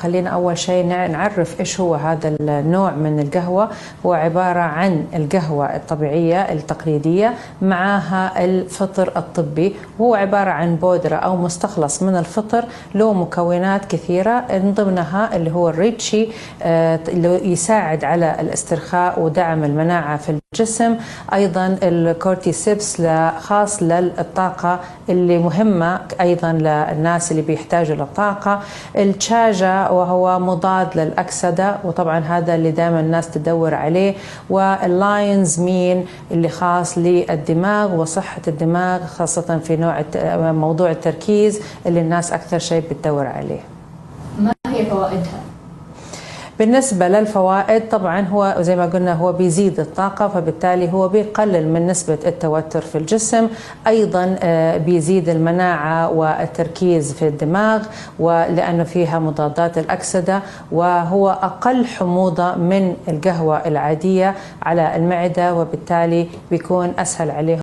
خلينا أول شيء نعرف إيش هو هذا النوع من القهوة. هو عبارة عن القهوة الطبيعية التقليدية معها الفطر الطبي، وهو عبارة عن بودرة أو مستخلص من الفطر له مكونات كثيرة، من ضمنها اللي هو الريتشي اللي يساعد على الاسترخاء ودعم المناعة في الجسم، أيضا الكورتيسيبس خاص للطاقة اللي مهمة أيضا للناس اللي بيحتاجوا للطاقة، التشاجا وهو مضاد للأكسدة وطبعا هذا اللي دائما الناس تدور عليه، واللاينز مين اللي خاص للدماغ وصحة الدماغ خاصة في موضوع التركيز اللي الناس أكثر شيء بتدور عليه. ما هي فوائدها؟ بالنسبة للفوائد طبعا هو زي ما قلنا هو بيزيد الطاقة، فبالتالي هو بيقلل من نسبة التوتر في الجسم، أيضا بيزيد المناعة والتركيز في الدماغ ولأنه فيها مضادات الأكسدة، وهو أقل حموضة من القهوة العادية على المعدة وبالتالي بيكون أسهل عليهم